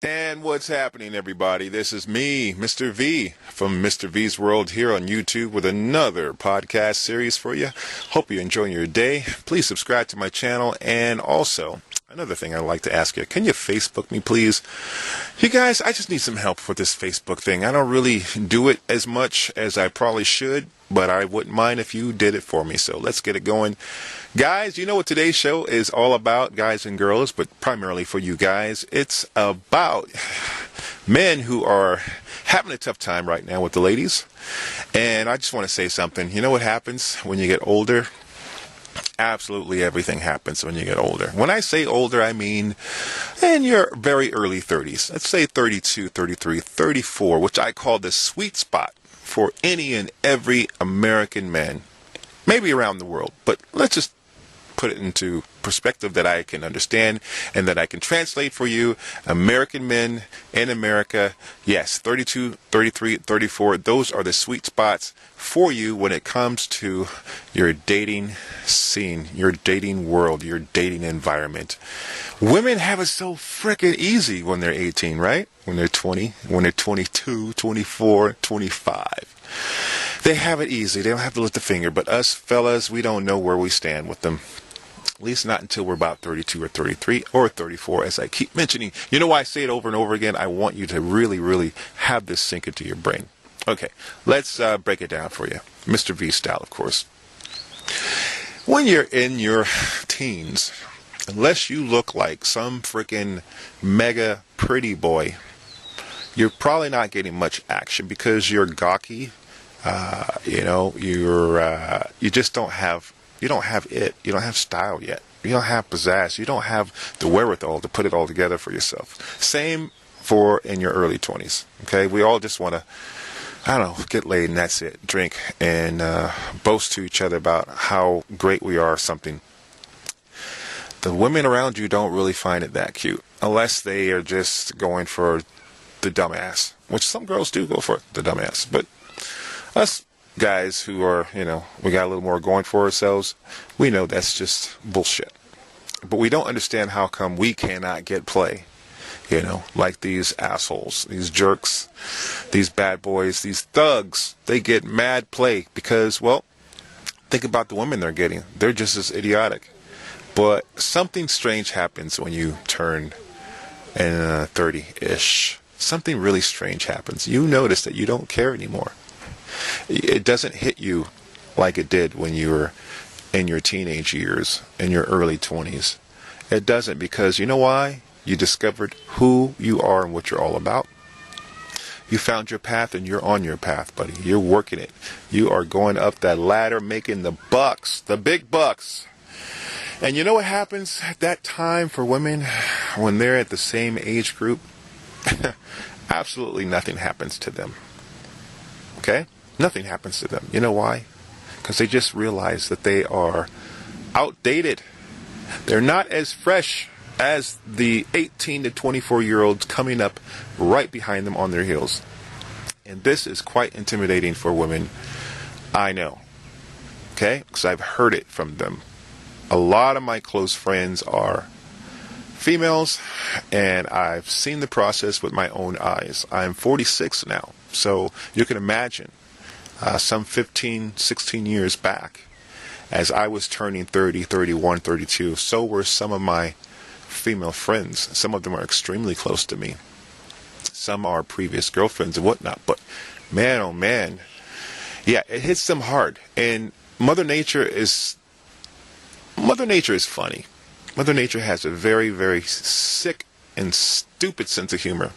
And what's happening, everybody? This is me, Mr. V, from MrVeesworld here on YouTube with another podcast series for you. Hope you're enjoying your day. Please subscribe to my channel. And also, another thing I'd like to ask you, can you Facebook me, please? You guys, I just need some help with this Facebook thing. I don't really do it as much as I probably should, but I wouldn't mind if you did it for me. So let's get it going. Guys, you know what today's show is all about, guys and girls, but primarily for you guys. It's about men who are having a tough time right now with the ladies. And I just want to say something. You know what happens when you get older? Absolutely everything happens when you get older. When I say older, I mean in your very early 30s. Let's say 32, 33, 34, which I call the sweet spot for any and every American man. Maybe around the world, but let's just put it into perspective that I can understand and that I can translate for you. American men in America, yes, 32, 33, 34, those are the sweet spots for you when it comes to your dating scene, your dating world, your dating environment. Women have it so freaking easy when they're 18, right? When they're 20, when they're 22, 24, 25. They have it easy. They don't have to lift a finger. But us fellas, we don't know where we stand with them. At least not until we're about 32 or 33 or 34, as I keep mentioning. You know why I say it over and over again? I want you to really, really have this sink into your brain. Okay, let's break it down for you. Mr. V style, of course. When you're in your teens, unless you look like some freaking mega pretty boy, you're probably not getting much action because you're gawky. You just don't have it. You don't have style yet. You don't have pizzazz. You don't have the wherewithal to put it all together for yourself. Same for in your early 20s. Okay, we all just want to, get laid and that's it. Drink and boast to each other about how great we are or something. The women around you don't really find it that cute unless they are just going for the dumbass, which some girls do go for the dumbass, but us guys who are, we got a little more going for ourselves, we know that's just bullshit. But we don't understand how come we cannot get play, like these assholes, these jerks, these bad boys, these thugs. They get mad play because, well, think about the women they're getting. They're just as idiotic. But something strange happens when you turn 30-ish. Something really strange happens. You notice that you don't care anymore. It doesn't hit you like it did when you were in your teenage years, in your early 20s. It doesn't, because you know why? You discovered who you are and what you're all about. You found your path and you're on your path, buddy. You're working it. You are going up that ladder, making the bucks, the big bucks. And you know what happens at that time for women when they're at the same age group? Absolutely nothing happens to them. Okay? Nothing happens to them. You know why? Because they just realize that they are outdated. They're not as fresh as the 18 to 24-year-olds coming up right behind them on their heels. And this is quite intimidating for women. I know. Okay? Because I've heard it from them. A lot of my close friends are females, and I've seen the process with my own eyes. I'm 46 now, so you can imagine some 15, 16 years back, as I was turning 30, 31, 32, so were some of my female friends. Some of them are extremely close to me. Some are previous girlfriends and whatnot, but man, oh man, yeah, it hits them hard. And Mother Nature is funny. Mother Nature has a very, very sick and stupid sense of humor.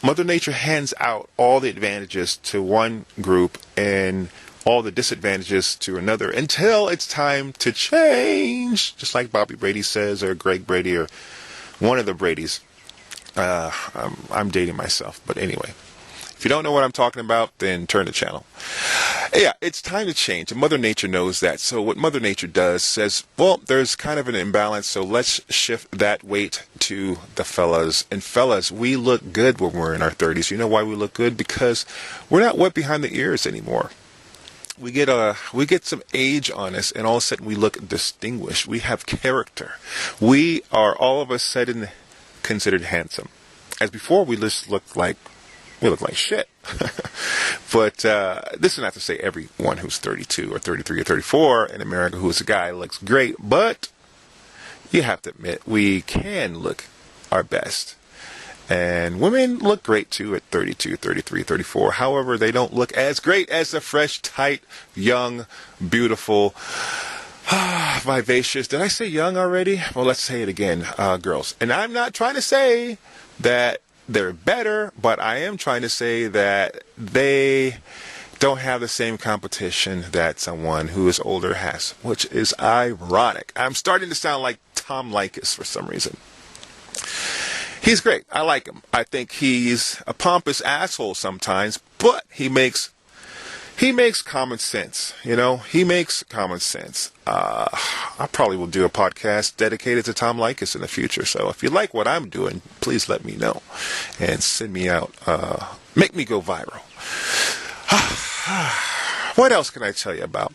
Mother Nature hands out all the advantages to one group and all the disadvantages to another until it's time to change. Just like Bobby Brady says, or Greg Brady, or one of the Bradys. I'm dating myself, but anyway. If you don't know what I'm talking about, then turn the channel. Yeah, it's time to change. And Mother Nature knows that. So what Mother Nature does says, well, there's kind of an imbalance, so let's shift that weight to the fellas. And fellas, we look good when we're in our 30s. You know why we look good? Because we're not wet behind the ears anymore. We get some age on us, and all of a sudden we look distinguished. We have character. We are all of a sudden considered handsome. As before, we just looked like shit. But this is not to say everyone who's 32 or 33 or 34 in America who's a guy looks great, but you have to admit we can look our best. And women look great too at 32, 33, 34. However, they don't look as great as the fresh, tight, young, beautiful, vivacious. Did I say young already? Well, let's say it again, girls. And I'm not trying to say that they're better, but I am trying to say that they don't have the same competition that someone who is older has, which is ironic. I'm starting to sound like Tom Likas for some reason. He's great. I like him. I think he's a pompous asshole sometimes, but he makes common sense. You know, he makes common sense. I probably will do a podcast dedicated to Tom Likas in the future. So if you like what I'm doing, please let me know and send me out. Make me go viral. What else can I tell you about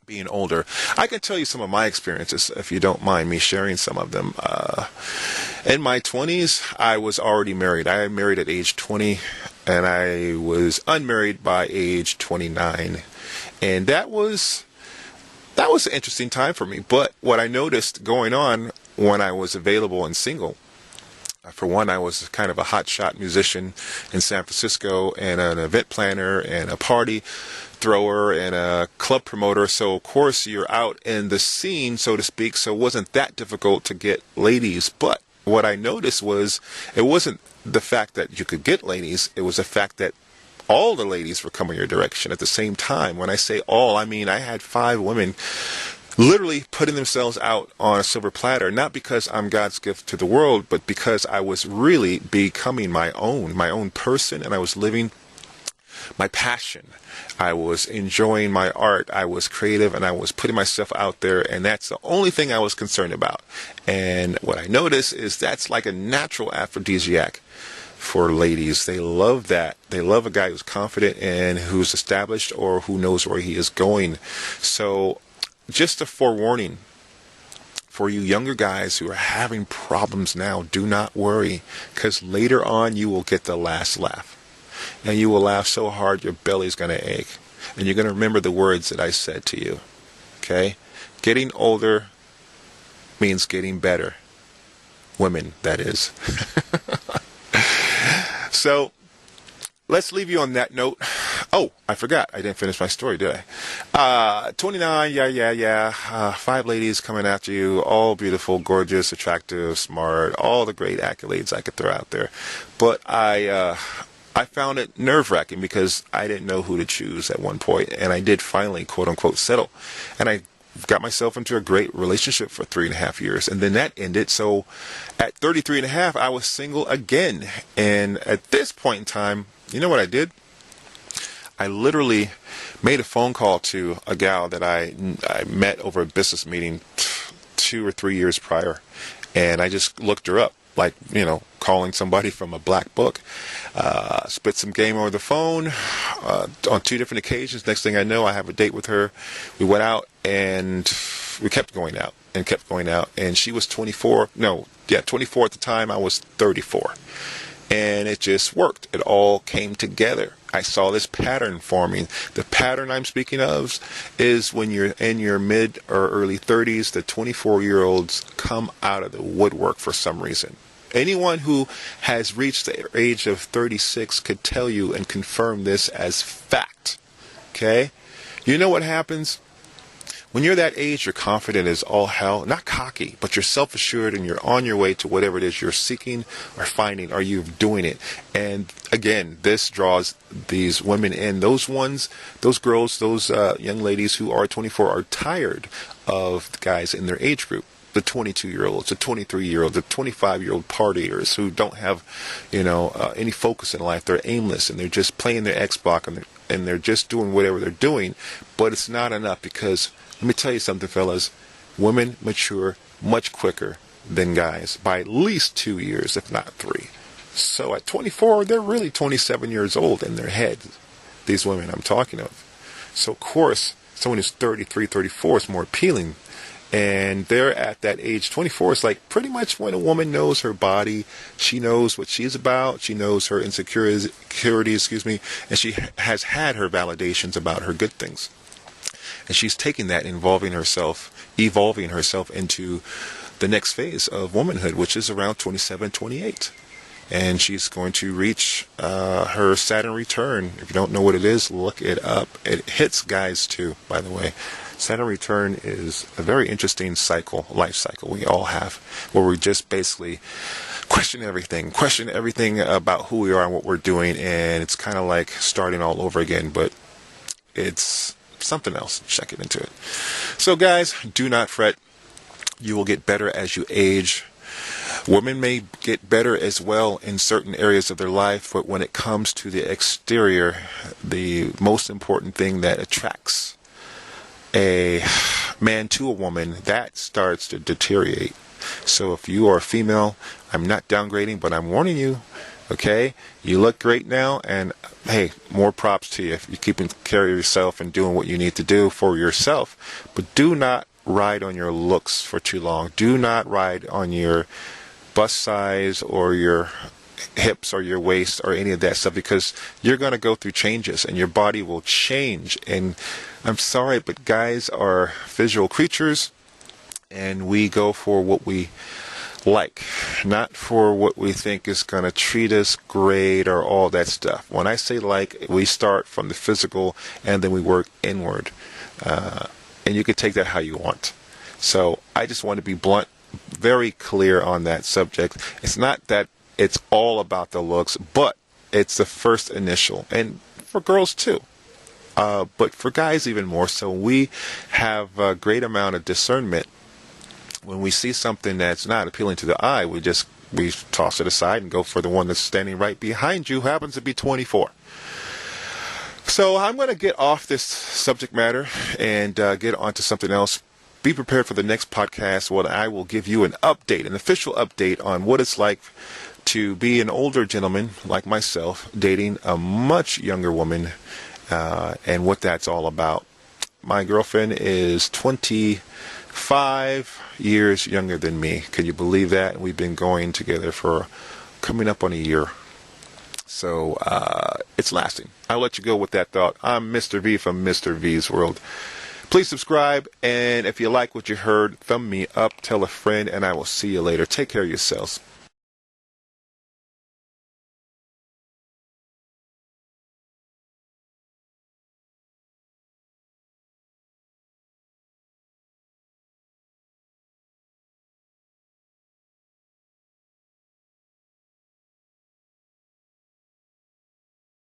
being older? I can tell you some of my experiences if you don't mind me sharing some of them. In my 20s, I was already married. I married at age 20, and I was unmarried by age 29. And that was an interesting time for me. But what I noticed going on when I was available and single, for one, I was kind of a hotshot musician in San Francisco and an event planner and a party thrower and a club promoter. So, of course, you're out in the scene, so to speak, so it wasn't that difficult to get ladies. But what I noticed was it wasn't the fact that you could get ladies, it was the fact that all the ladies were coming your direction at the same time. When I say all, I mean I had 5 women literally putting themselves out on a silver platter, not because I'm God's gift to the world, but because I was really becoming my own person, and I was living my passion. I was enjoying my art. I was creative, and I was putting myself out there, and that's the only thing I was concerned about. And what I noticed is that's like a natural aphrodisiac for ladies. They love that. They love a guy who's confident and who's established or who knows where he is going. So just a forewarning for you younger guys who are having problems now, do not worry, because later on you will get the last laugh. And you will laugh so hard your belly's going to ache. And you're going to remember the words that I said to you. Okay? Getting older means getting better. Women, that is. So, let's leave you on that note. Oh, I forgot. I didn't finish my story, did I? 29, yeah. 5 ladies coming after you, all beautiful, gorgeous, attractive, smart, all the great accolades I could throw out there. But I found it nerve-wracking because I didn't know who to choose at one point, and I did finally, quote-unquote, settle. And I got myself into a great relationship for 3.5 years, and then that ended. So at 33.5, I was single again. And at this point in time, you know what I did? I literally made a phone call to a gal that I met over a business meeting 2 or 3 years prior, and I just looked her up, like, you know, calling somebody from a black book. Spit some game over the phone on 2 different occasions. Next thing I know, I have a date with her. We went out, and we kept going out and kept going out. And she was 24 at the time. I was 34. And it just worked. It all came together. I saw this pattern forming. The pattern I'm speaking of is when you're in your mid or early 30s, the 24-year-olds come out of the woodwork for some reason. Anyone who has reached the age of 36 could tell you and confirm this as fact. Okay? You know what happens? When you're that age, you're confident as all hell. Not cocky, but you're self-assured and you're on your way to whatever it is you're seeking or finding, or you're doing it. And again, this draws these women in. Those girls, those young ladies who are 24 are tired of the guys in their age group. The 22-year-olds, the 23-year-olds, the 25-year-old partiers who don't have, any focus in life. They're aimless and they're just playing their Xbox and they're just doing whatever they're doing. But it's not enough because, let me tell you something, fellas. Women mature much quicker than guys by at least 2 years, if not 3. So at 24, they're really 27 years old in their heads, these women I'm talking of. So, of course, someone who's 33, 34 is more appealing. And they're at that age. 24 is like pretty much when a woman knows her body. She knows what she's about. She knows her insecurities, and she has had her validations about her good things. And she's taking that, evolving herself into the next phase of womanhood, which is around 27, 28. And she's going to reach her Saturn return. If you don't know what it is, look it up. It hits guys too, by the way. Saturn return is a very interesting life cycle we all have, where we just basically question everything about who we are and what we're doing, and it's kind of like starting all over again, but it's something else. Check it into it. So guys, do not fret. You will get better as you age. Women may get better as well in certain areas of their life, but when it comes to the exterior, the most important thing that attracts a man to a woman, that starts to deteriorate. So if you are a female, I'm not downgrading, but I'm warning you, okay? You look great now, and hey, more props to you if you're keeping care of yourself and doing what you need to do for yourself. But do not ride on your looks for too long. Do not ride on your bust size or your hips or your waist or any of that stuff, because you're going to go through changes and your body will change. And I'm sorry, but guys are visual creatures, and we go for what we like, not for what we think is going to treat us great or all that stuff. When I say like, we start from the physical and then we work inward, and you can take that how you want. So I just want to be blunt, very clear on that subject. It's not that it's all about the looks, but it's the first initial, and for girls too. But for guys even more so. We have a great amount of discernment. When we see something that's not appealing to the eye, we toss it aside and go for the one that's standing right behind you, who happens to be 24. So I'm going to get off this subject matter and get onto something else. Be prepared for the next podcast, where I will give you an official update on what it's like to be an older gentleman like myself dating a much younger woman, and what that's all about. My girlfriend is 25 years younger than me. Can you believe that? We've been going together for coming up on a year. So it's lasting. I'll let you go with that thought. I'm Mr. V from MrVeesworld. Please subscribe, and if you like what you heard, thumb me up, tell a friend, and I will see you later. Take care of yourselves.